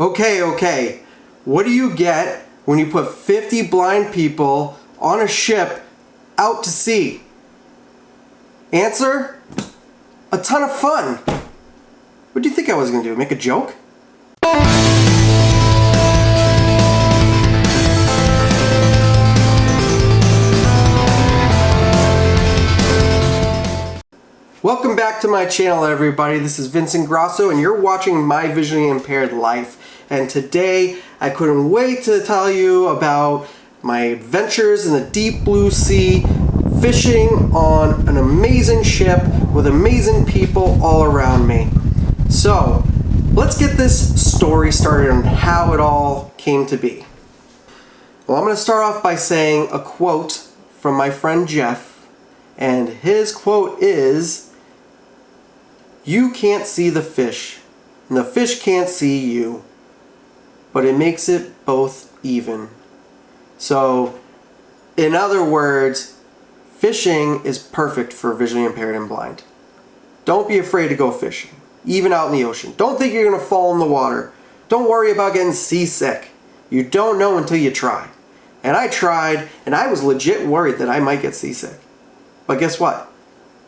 Okay. What do you get when you put 50 blind people on a ship out to sea? Answer? A ton of fun. What do you think I was going to do? Make a joke? Welcome back to my channel, everybody. This is Vincent Grosso, and you're watching My Visually Impaired Life. And today, I couldn't wait to tell you about my adventures in the deep blue sea, fishing on an amazing ship with amazing people all around me. So, let's get this story started on how it all came to be. Well, I'm going to start off by saying a quote from my friend Jeff, and his quote is, "You can't see the fish, and the fish can't see you, but it makes it both even." So, in other words, fishing is perfect for visually impaired and blind. Don't be afraid to go fishing, even out in the ocean. Don't think you're going to fall in the water. Don't worry about getting seasick. You don't know until you try. And I tried, and I was legit worried that I might get seasick. But guess what?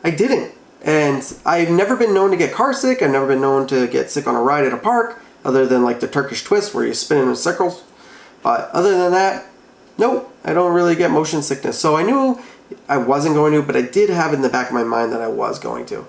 I didn't. And I've never been known to get car sick. I've never been known to get sick on a ride at a park, other than like the Turkish twist where you spin in circles. But other than that, nope, I don't really get motion sickness. So I knew I wasn't going to, but I did have it in the back of my mind that I was going to.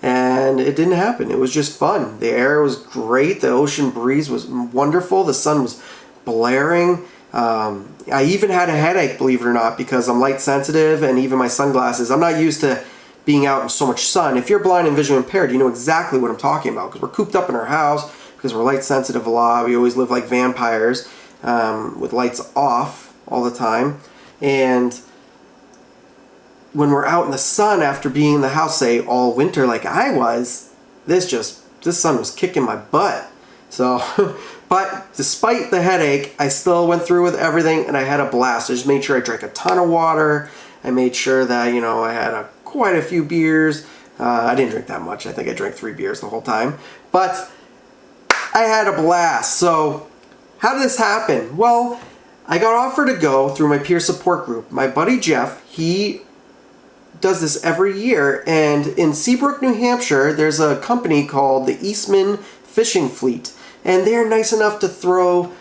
And it didn't happen. It was just fun. The air was great. The ocean breeze was wonderful. The sun was blaring. I even had a headache, believe it or not, because I'm light sensitive, and even my sunglasses. I'm not used to being out in so much sun. If you're blind and visually impaired, you know exactly what I'm talking about, because we're cooped up in our house, because we're light sensitive a lot. We always live like vampires, with lights off all the time. And when we're out in the sun after being in the house, say, all winter like I was, this sun was kicking my butt. So, but despite the headache, I still went through with everything, and I had a blast. I just made sure I drank a ton of water. I made sure that, I had quite a few beers. I didn't drink that much. I think I drank 3 beers the whole time. But I had a blast. So how did this happen? Well, I got offered to go through my peer support group. My buddy Jeff, he does this every year. And in Seabrook, New Hampshire, there's a company called the Eastman Fishing Fleet. And they're nice enough to throw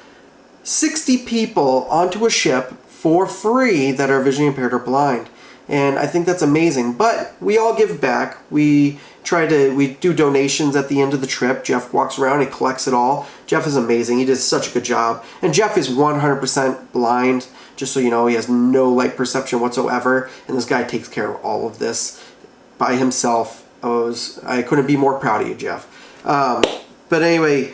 60 people onto a ship for free that are visually impaired or blind. And I think that's amazing. But we all give back. We do donations at the end of the trip. Jeff walks around, he collects it all. Jeff is amazing. He did such a good job. And Jeff is 100% blind, just so you know. He has no light perception whatsoever. And this guy takes care of all of this by himself. I couldn't be more proud of you, Jeff. But anyway,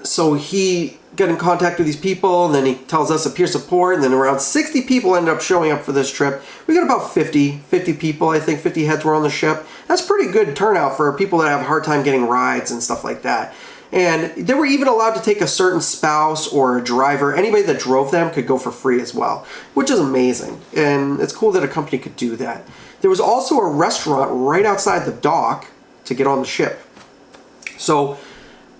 so he got in contact with these people, and then he tells us a peer support, and then around 60 people ended up showing up for this trip. We got about 50 people, I think 50 heads were on the ship. That's pretty good turnout for people that have a hard time getting rides and stuff like that. And they were even allowed to take a certain spouse or a driver. Anybody that drove them could go for free as well, which is amazing. And it's cool that a company could do that. There was also a restaurant right outside the dock to get on the ship. So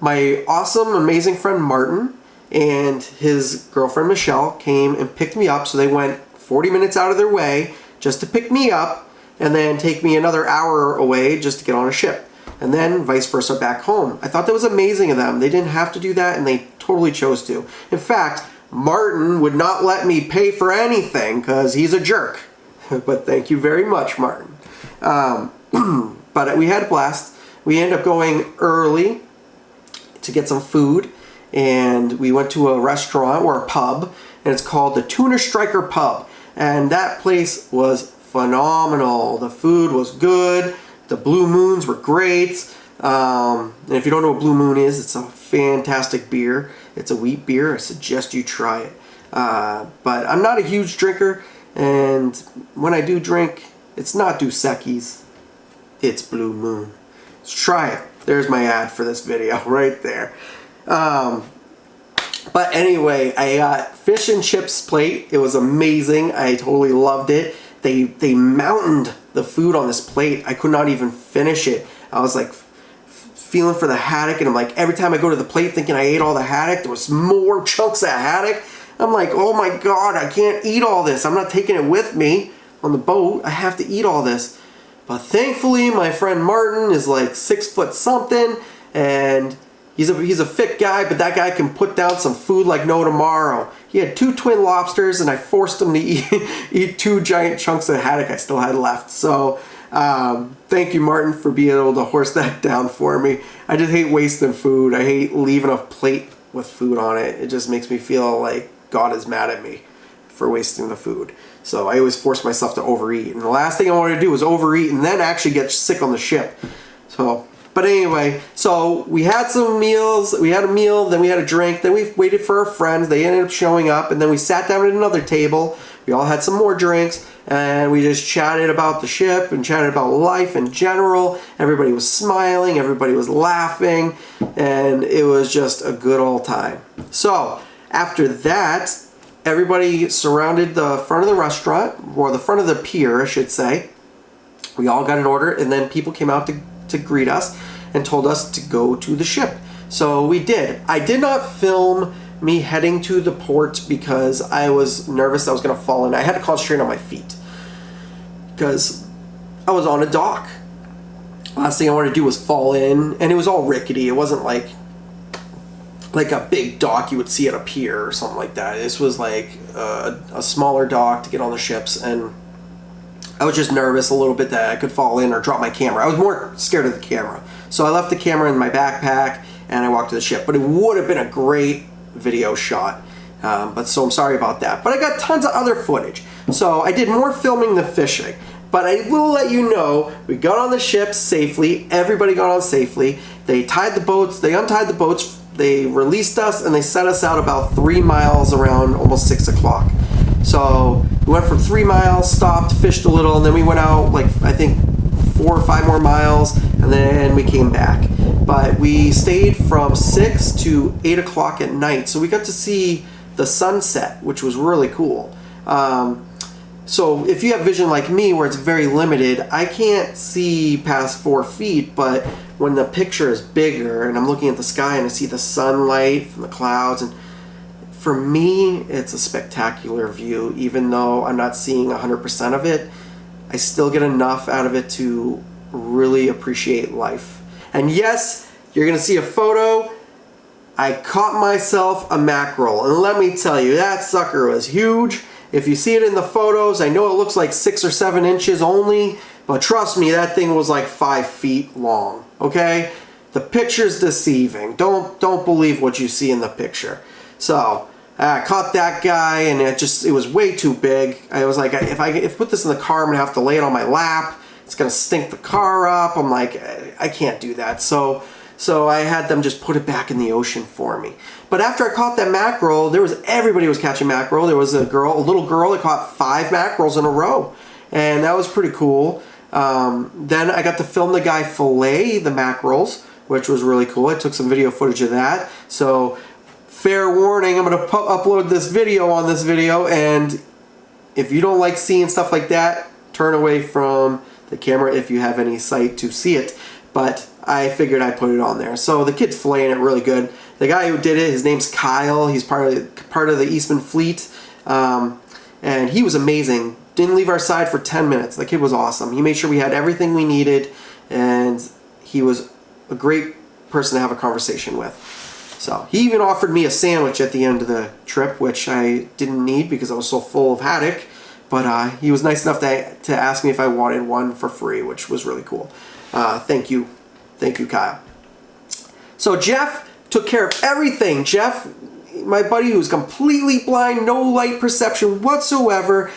my awesome, amazing friend Martin and his girlfriend Michelle came and picked me up. So they went 40 minutes out of their way just to pick me up and then take me another hour away just to get on a ship. And then vice versa back home. I thought that was amazing of them. They didn't have to do that, and they totally chose to. In fact, Martin would not let me pay for anything because he's a jerk. But thank you very much, Martin. But we had a blast. We ended up going early to get some food, and we went to a restaurant or a pub, and it's called the Tuna Striker Pub. And that place was phenomenal. The food was good. The Blue Moons were great. And if you don't know what Blue Moon is, it's a fantastic beer. It's a wheat beer. I suggest you try it. But I'm not a huge drinker, and when I do drink, it's not Dos Equis. It's Blue Moon. So try it. There's my ad for this video right there. But anyway, I got fish and chips plate. It was amazing. I totally loved it. They mountained the food on this plate. I could not even finish it. I was like feeling for the haddock, and I'm like, every time I go to the plate thinking I ate all the haddock, there was more chunks of haddock. I'm like, oh my God, I can't eat all this. I'm not taking it with me on the boat. I have to eat all this. But thankfully, my friend Martin is like 6 foot something, and he's a fit guy, but that guy can put down some food like no tomorrow. He had 2 twin lobsters, and I forced him to eat 2 giant chunks of haddock I still had left. So thank you, Martin, for being able to horse that down for me. I just hate wasting food. I hate leaving a plate with food on it. It just makes me feel like God is mad at me for wasting the food. So I always force myself to overeat. And the last thing I wanted to do was overeat and then actually get sick on the ship. So, but anyway, so we had some meals. We had a meal, then we had a drink, then we waited for our friends. They ended up showing up, and then we sat down at another table. We all had some more drinks, and we just chatted about the ship and chatted about life in general. Everybody was smiling, everybody was laughing, and it was just a good old time. So after that, everybody surrounded the front of the restaurant, or the front of the pier, I should say. We all got an order, and then people came out to greet us and told us to go to the ship. So we did. I did not film me heading to the port because I was nervous I was going to fall in. I had to concentrate on my feet because I was on a dock. Last thing I wanted to do was fall in, and it was all rickety. It wasn't like a big dock you would see at a pier or something like that. This was like a smaller dock to get on the ships, and I was just nervous a little bit that I could fall in or drop my camera. I was more scared of the camera. So I left the camera in my backpack and I walked to the ship. But it would have been a great video shot. So I'm sorry about that. But I got tons of other footage. So I did more filming than fishing. But I will let you know, we got on the ship safely. Everybody got on safely. They tied the boats. They untied the boats. They released us and they set us out about 3 miles around almost 6 o'clock. So we went from 3 miles, stopped, fished a little, and then we went out like I think 4 or 5 more miles, and then we came back. But we stayed from 6 to 8 o'clock at night, so we got to see the sunset, which was really cool. So if you have vision like me where it's very limited, I can't see past 4 feet, but when the picture is bigger and I'm looking at the sky and I see the sunlight from the clouds, and for me, it's a spectacular view. Even though I'm not seeing 100% of it, I still get enough out of it to really appreciate life. And yes, you're gonna see a photo. I caught myself a mackerel, and let me tell you, that sucker was huge. If you see it in the photos, I know it looks like 6 or 7 inches only, but trust me, that thing was like 5 feet long, okay? The picture's deceiving. Don't believe what you see in the picture. So, I caught that guy, and it was way too big. I was like, if I put this in the car, I'm gonna have to lay it on my lap. It's gonna stink the car up. I'm like, I can't do that. So I had them just put it back in the ocean for me. But after I caught that mackerel, everybody was catching mackerel. There was a little girl that caught 5 mackerels in a row, and that was pretty cool. Then I got to film the guy fillet the mackerels, which was really cool. I took some video footage of that. So fair warning, I'm going to upload this video on this video, and if you don't like seeing stuff like that, turn away from the camera if you have any sight to see it. But I figured I'd put it on there. So the kid's filleting it really good. The guy who did it, his name's Kyle. He's part of the Eastman fleet, and he was amazing. Didn't leave our side for 10 minutes. The kid was awesome. He made sure we had everything we needed, and he was a great person to have a conversation with. So he even offered me a sandwich at the end of the trip, which I didn't need because I was so full of haddock. But he was nice enough to ask me if I wanted one for free, which was really cool. Thank you, Kyle. So Jeff took care of everything. Jeff, my buddy who's completely blind, no light perception whatsoever,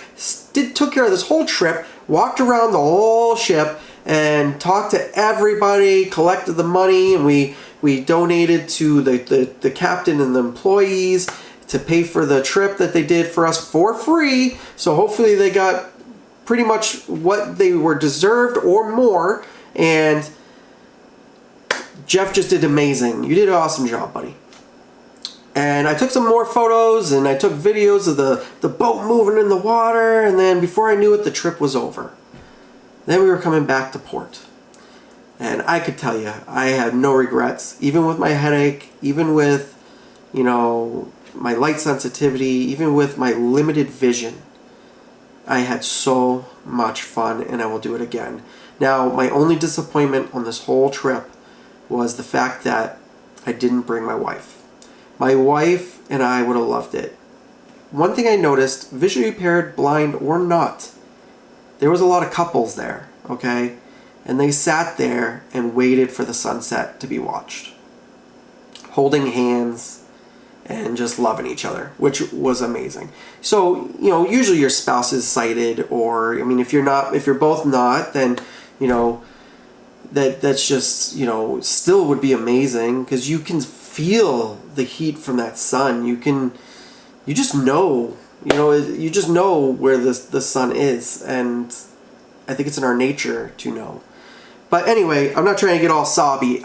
took care of this whole trip, walked around the whole ship, and talked to everybody, collected the money, and we donated to the captain and the employees to pay for the trip that they did for us for free. So hopefully they got pretty much what they were deserved or more. And Jeff just did amazing. You did an awesome job, buddy. And I took some more photos, and I took videos of the boat moving in the water, and then before I knew it, the trip was over. Then we were coming back to port. And I could tell you, I had no regrets, even with my headache, even with, you know, my light sensitivity, even with my limited vision. I had so much fun, and I will do it again. Now, my only disappointment on this whole trip was the fact that I didn't bring my wife. My wife and I would have loved it. One thing I noticed, visually impaired, blind, or not, there was a lot of couples there, okay? And they sat there and waited for the sunset to be watched, holding hands and just loving each other, which was amazing. So, you know, usually your spouse is sighted, or, I mean, if you're both not, then, you know, that's just, you know, still would be amazing, because you can feel the heat from that sun. You just know, you just know where the sun is, and I think it's in our nature to know. But anyway, I'm not trying to get all sobby.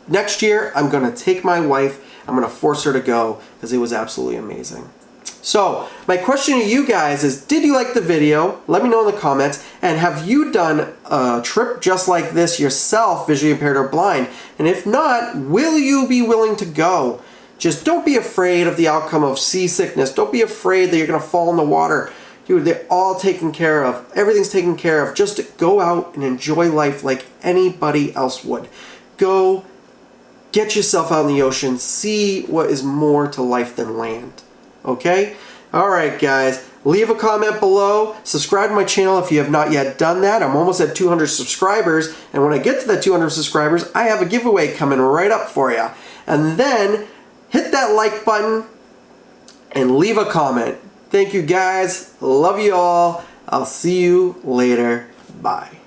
Next year, I'm going to take my wife. I'm going to force her to go, because it was absolutely amazing. So, my question to you guys is, did you like the video? Let me know in the comments. And have you done a trip just like this yourself, visually impaired or blind? And if not, will you be willing to go? Just don't be afraid of the outcome of seasickness. Don't be afraid that you're going to fall in the water. Dude, they're all taken care of. Everything's taken care of. Just go out and enjoy life like anybody else would. Go get yourself out in the ocean. See what is more to life than land. Okay? Alright, guys. Leave a comment below. Subscribe to my channel if you have not yet done that. I'm almost at 200 subscribers. And when I get to that 200 subscribers, I have a giveaway coming right up for you. And then hit that like button and leave a comment. Thank you, guys. Love you all. I'll see you later. Bye.